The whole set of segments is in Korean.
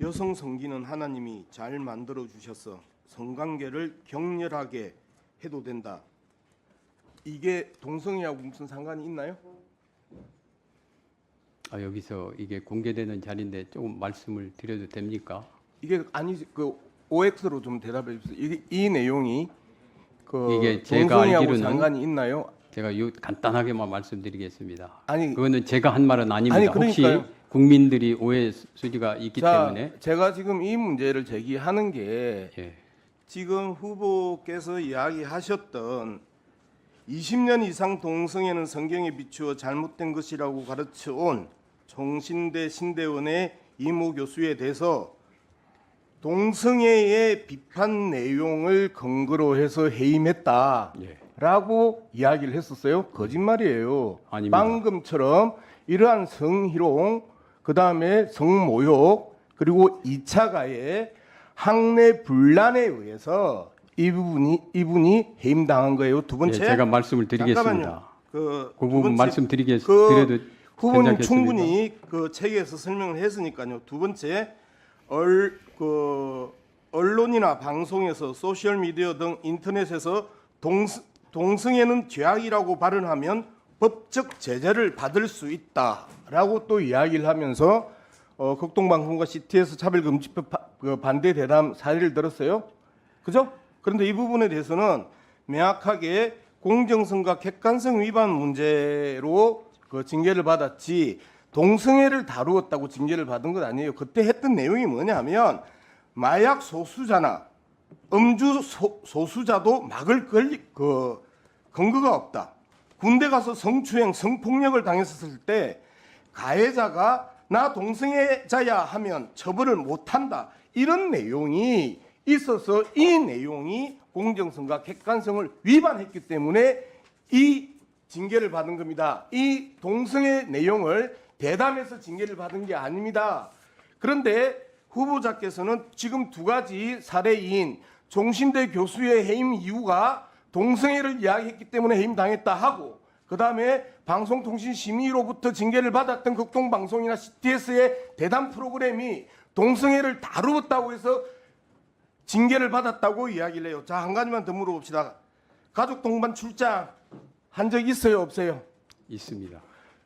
여성 성기는 하나님이 잘 만들어 주셔서 성관계를 격렬하게 해도 된다. 이게 동성애하고 무슨 상관이 있나요? 여기서 이게 공개되는 자리인데 조금 말씀을 드려도 됩니까? 이게 아니 그 OX로 좀 대답해 주세요. 이 내용이 이게 제가 동성애하고 알기로는 상관이 있나요? 제가 간단하게만 말씀드리겠습니다. 아니 그거는 제가 한 말은 아닙니다. 아니, 그러니까요. 혹시 국민들이 오해 소지가 있기 때문에 제가 지금 이 문제를 제기하는 게 예. 지금 후보께서 이야기하셨던 20년 이상 동성애는 성경에 비추어 잘못된 것이라고 가르쳐온 총신대 신대원의 이모 교수에 대해서 동성애의 비판 내용을 근거로 해서 해임했다라고 예. 이야기를 했었어요. 거짓말이에요. 아닙니다. 방금처럼 이러한 성희롱, 그 다음에 성모욕, 그리고 2차 가해 학내 분란에 의해서 이분이 해임당한 거예요. 두 번째, 예, 제가 말씀을 드리겠습니다. 잠깐만요. 그 두 부분 번째, 드려도 후보님 괜찮겠습니까? 충분히 그 책에서 설명을 했으니까요. 두 번째, 언론이나 방송에서 소셜 미디어 등 인터넷에서 동성애는 죄악이라고 발언하면 법적 제재를 받을 수 있다라고 또 이야기를 하면서 극동방송과 CTS 차별금지법 반대 대담 사례를 들었어요. 그죠? 그런데 이 부분에 대해서는 명확하게 공정성과 객관성 위반 문제로 그 징계를 받았지 동성애를 다루었다고 징계를 받은 건 아니에요. 그때 했던 내용이 뭐냐면 마약 소수자나 음주 소수자도 막을 근거가 없다. 군대 가서 성추행, 성폭력을 당했을 때 가해자가 나 동성애자야 하면 처벌을 못한다. 이런 내용이 있어서 이 내용이 공정성과 객관성을 위반했기 때문에 이 징계를 받은 겁니다. 이 동성애 내용을 대담해서 징계를 받은 게 아닙니다. 그런데 후보자께서는 지금 두 가지 사례인 종신대 교수의 해임 이유가 동성애를 이야기했기 때문에 해임당했다 하고 그다음에 방송통신심의로부터 징계를 받았던 극동방송이나 CTS의 대담 프로그램이 동성애를 다루었다고 해서 징계를 받았다고 이야기를 해요. 자, 한 가지만 더 물어봅시다. 가족 동반 출장 한 적 있어요, 없어요? 있습니다.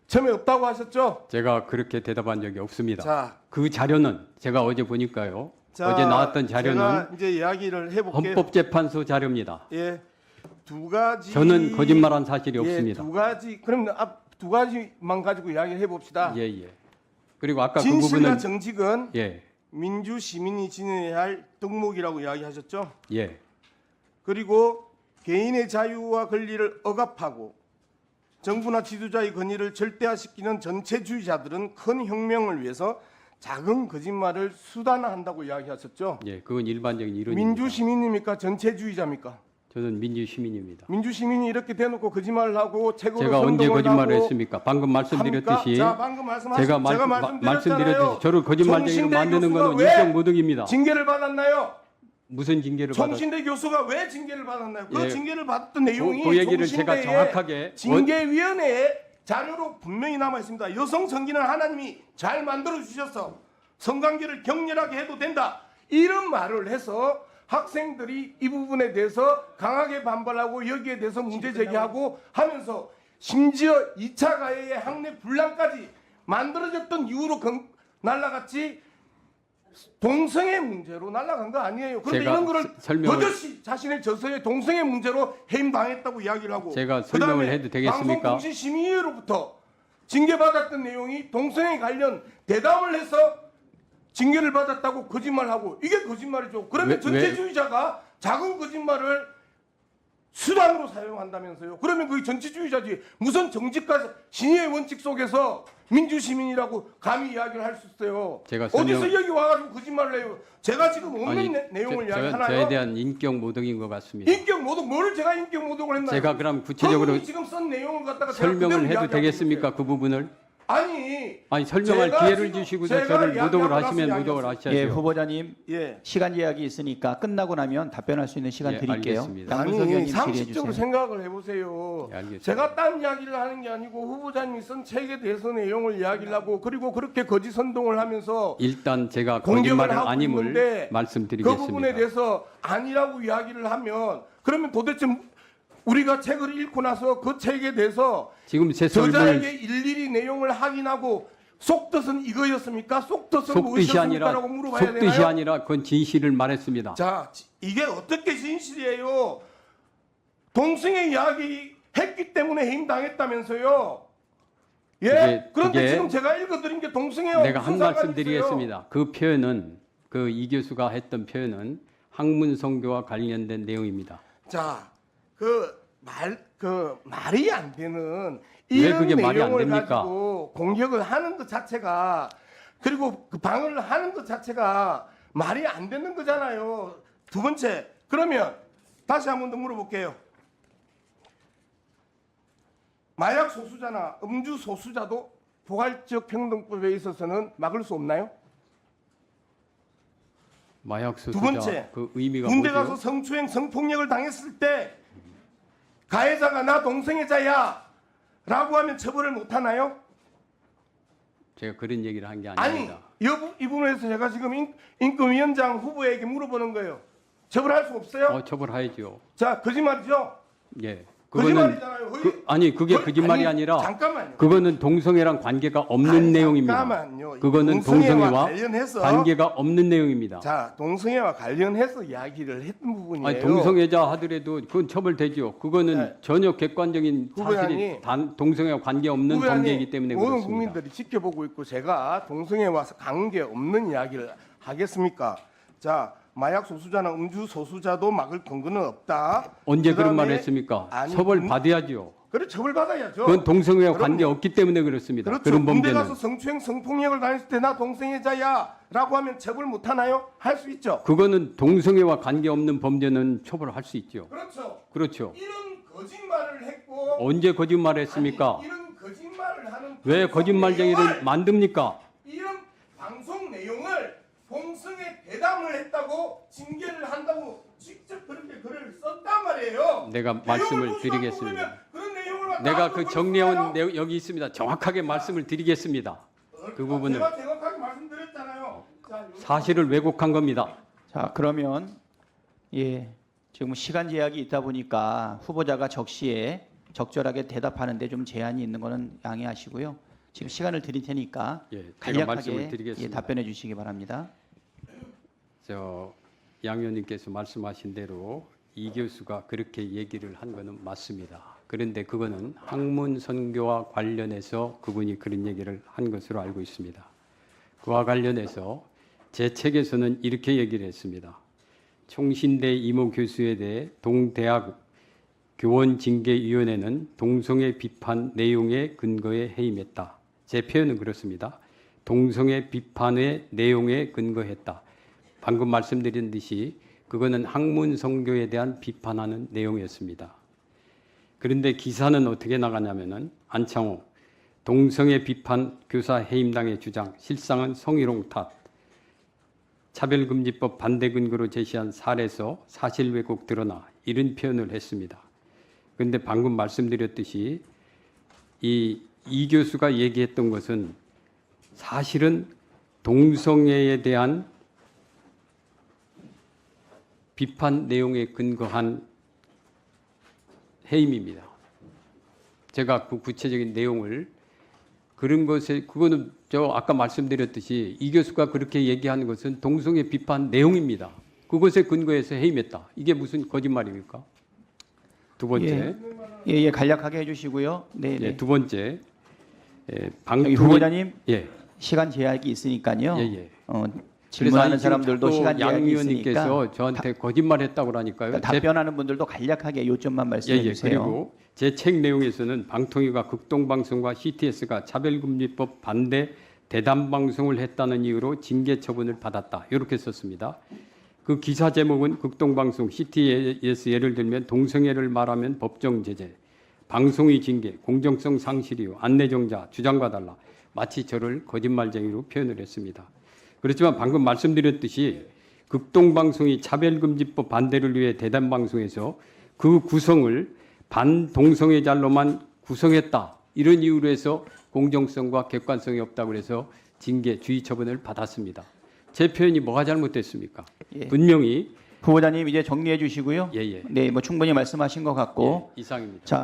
처음에 없다고 하셨죠? 제가 그렇게 대답한 적이 없습니다. 자, 그 자료는 제가 어제 보니까요. 자, 어제 나왔던 자료는 제가 이제 이야기를 해볼게요. 헌법재판소 자료입니다. 예, 두 가지. 저는 거짓말한 사실이 예, 없습니다. 두 가지. 그럼 두 가지만 가지고 이야기를 해봅시다. 예, 예. 그리고 아까 그 진실과 부분은 정직은 예, 민주 시민이 지녀야 할 덕목이라고 이야기하셨죠. 예, 그리고 개인의 자유와 권리를 억압하고 정부나 지도자의 권위를 절대화시키는 전체주의자들은 큰 혁명을 위해서 작은 거짓말을 수단화한다고 이야기하셨죠. 예. 그건 일반적인 이론입니다. 민주 시민입니까? 전체주의자입니까? 저는 민주 시민입니다. 민주 시민이 이렇게 대놓고 거짓말을 하고 책으로 제가 언제 선동을 거짓말을 하고 했습니까? 방금 말씀드렸듯이 자, 방금 제가 말씀드렸듯이 저를 거짓말쟁이로 만드는 것은 인격 모독입니다. 징계를 받았나요? 무슨 징계를 받았? 총신대 교수가 왜 징계를 받았나요? 그 예. 징계를 받았던 내용이 그 얘기를 제가 총신대의 정확하게 징계위원회에 자료로 분명히 남아 있습니다. 여성 성기는 하나님이 잘 만들어 주셔서 성관계를 격렬하게 해도 된다. 이런 말을 해서 학생들이 이 부분에 대해서 강하게 반발하고 여기에 대해서 문제 제기하고 하면서 심지어 2차 가해의 학내 분란까지 만들어졌던 이유로 날라갔지 동성애 문제로 날아간 거 아니에요. 그런데 제가 이런 거를 설명을- 버젓이 자신의 저서에 동성애 문제로 해임당했다고 이야기를 하고 제가 설명을 그다음에 해도 되겠습니까? 방송통신심의위로부터 징계받았던 내용이 동성애 관련 대담을 해서 징계를 받았다고 거짓말하고 이게 거짓말이죠. 그러면 왜- 전체주의자가 작은 거짓말을 수단으로 사용한다면서요. 그러면 그게 전체주의자지. 무슨 정직과 신의의 원칙 속에서 민주시민이라고 감히 이야기를 할 수 있어요. 제가 어디서 여기 와가지고 거짓말을 해요. 제가 지금 없는 내용을 이야기하나요? 저에 대한 인격 모독인 것 같습니다. 인격 모독, 뭘 제가 인격 모독을 했나요? 제가 그럼 구체적으로 그분이 지금 쓴 내용을 갖다가 제가 설명을 그대로 해도 이야기하고 되겠습니까? 있어요. 그 부분을 아니 설명할 제가 기회를 지금 주시고서 제가 저를 이야기하고 무독을 나서 하시면 무독을 이야기했어요. 하셔야죠. 예, 후보자님 예. 시간 제약이 있으니까 끝나고 나면 답변할 수 있는 시간 예, 드릴게요. 알겠습니다. 양문석 아니 의원님 질의해 상식적으로 주세요. 생각을 해보세요. 예, 알겠습니다. 제가 딴 이야기를 하는 게 아니고 후보자님이 쓴 책에 대해서 내용을 이야기를 하고 그리고 그렇게 거짓 선동을 하면서 일단 제가 공격을 거짓말을 하고 아님을 있는데 그 말씀드리겠습니다. 부분에 대해서 아니라고 이야기를 하면 그러면 도대체 우리가 책을 읽고 나서 그 책에 대해서 지금 제 저자에게 설명을 일일이 내용을 확인하고 속뜻은 이거였습니까? 속뜻은 속뜻이 아니라 무엇이었습니까라고 물어봐야 속뜻이 되나요? 아니라 그건 진실을 말했습니다. 자, 이게 어떻게 진실이에요? 동승의 이야기 했기 때문에 해임당했다면서요? 예? 그런데 그게 지금 제가 읽어드린 게 동승회와 내가 한 무슨 상관이 말씀 있어요? 드리겠습니다. 그 표현은 그 이 교수가 했던 표현은 학문 성교와 관련된 내용입니다. 자, 말이 안 되는 왜 이런 그게 말이 안 내용을 됩니까? 가지고 공격을 하는 것 자체가 그리고 그 방어를 하는 것 자체가 말이 안 되는 거잖아요. 두 번째, 그러면 다시 한 번 더 물어볼게요. 마약 소수자나 음주 소수자도 포괄적 평등법에 있어서는 막을 수 없나요? 마약 두 수수자 번째, 그 의미가 군대 뭐죠? 가서 성추행, 성폭력을 당했을 때 가해자가 나 동성애자야 라고 하면 처벌을 못 하나요? 제가 그런 얘기를 한 게 아니, 아닙니다. 이 부분에서 제가 지금 인권위원장 후보에게 물어보는 거예요. 처벌할 수 없어요? 처벌하야죠. 자, 거짓말이죠? 예. 거짓말이잖아요. 아니 그게 거짓말이 아니라 잠깐만요. 그거는 동성애랑 관계가 없는 아니, 내용입니다. 잠깐만요. 그거는 동성애와 동성애와 관련해서 관계가 없는 내용입니다. 자, 동성애와 관련해서 이야기를 했던 부분이에요. 아니, 동성애자 하더라도 그건 처벌되죠. 그거는 네. 전혀 객관적인 사실이 후보자님, 동성애와 관계 없는 후보자님, 범죄이기 때문에 모든 그렇습니다. 국민들이 지켜보고 있고 제가 동성애와 관계 없는 이야기를 하겠습니까? 자, 마약 소수자나 음주 소수자도 막을 근거는 없다. 언제 그런 그다음에 말을 했습니까? 아니, 처벌 받아야죠. 그래 처벌 받아야죠. 그건 동성애와 그럼요. 관계 없기 때문에 그렇습니다. 그렇죠. 그런 군대 범죄는 가서 성추행, 성폭력을 당했을 때 나 동성애자야라고 하면 처벌 못 하나요? 할 수 있죠. 그거는 동성애와 관계 없는 범죄는 처벌할 수 있죠. 그렇죠. 그렇죠. 이런 거짓말을 했고 언제 거짓말했습니까? 아니, 이런 거짓말을 하는 왜 방송 거짓말쟁이를 내용을, 만듭니까? 이런 방송 내용을 동성애 대담을 했다고 징계를 한다고 직접 그렇게 글을 썼단 말이에요. 내가 내용을 말씀을 보시라고 드리겠습니다. 그러면 그런 내용을 갖다 내가 앞으로 그 정리해온 써요? 내용 여기 있습니다. 정확하게 말씀을 드리겠습니다. 그 부분을 제가 정확하게 말씀드렸잖아요. 자, 사실을 왜곡한 겁니다. 자, 그러면 예, 지금 시간 제약이 있다 보니까 후보자가 적시에 적절하게 대답하는데 좀 제한이 있는 거는 양해하시고요. 지금 시간을 드릴 테니까 예, 제가 간략하게 말씀을 드리겠습니다. 답변해 주시기 바랍니다. 양 의원님께서 말씀하신 대로 이 교수가 그렇게 얘기를 한 거는 맞습니다. 그런데 그거는 학문 선교와 관련해서 그분이 그런 얘기를 한 것으로 알고 있습니다. 그와 관련해서 제 책에서는 이렇게 얘기를 했습니다. 총신대 이모 교수에 대해 동대학 교원징계위원회는 동성애 비판 내용의 근거에 해임했다. 제 표현은 그렇습니다. 동성애 비판의 내용에 근거했다. 방금 말씀드린 듯이 그거는 학문 선교에 대한 비판하는 내용이었습니다. 그런데 기사는 어떻게 나가냐면은 안창호 동성애 비판 교사 해임당의 주장 실상은 성희롱 탓 차별금지법 반대 근거로 제시한 사례에서 사실 왜곡 드러나 이런 표현을 했습니다. 그런데 방금 말씀드렸듯이 이 교수가 얘기했던 것은 사실은 동성애에 대한 비판 내용에 근거한 해임입니다. 제가 그 구체적인 내용을 그런 것에 그거는 저 아까 말씀드렸듯이 이 교수가 그렇게 얘기하는 것은 동성애 비판 내용입니다. 그것에 근거해서 해임했다. 이게 무슨 거짓말입니까? 두 번째, 예, 간략하게 해주시고요. 네, 네. 두 번째, 여기 방통위 후보자님 예, 시간 제약이 있으니까요. 예. 질문하는 그래서 아니, 사람들도 지금 시간 양 제약이 의원님께서 있으니까 저한테 거짓말했다고 그러니까요. 답변하는 분들도 간략하게 요점만 말씀해 주세요. 그리고 제 책 내용에서는 방통위가 극동방송과 CTS가 차별금지법 반대 대담 방송을 했다는 이유로 징계 처분을 받았다. 이렇게 썼습니다. 그 기사 제목은 극동방송 CTS 예를 들면 동성애를 말하면 법정 제재, 방송의 징계, 공정성 상실 이유, 안내정자, 주장과 달라. 마치 저를 거짓말쟁이로 표현을 했습니다. 그렇지만 방금 말씀드렸듯이 극동방송이 차별금지법 반대를 위해 대담방송에서 그 구성을 반동성애자로만 구성했다. 이런 이유로 해서 공정성과 객관성이 없다고 그래서 징계, 주의 처분을 받았습니다. 제 표현이 뭐가 잘못됐습니까? 예. 분명히 후보자님 이제 정리해 주시고요. 예, 예. 네, 뭐 충분히 말씀하신 것 같고 예, 이상입니다. 자.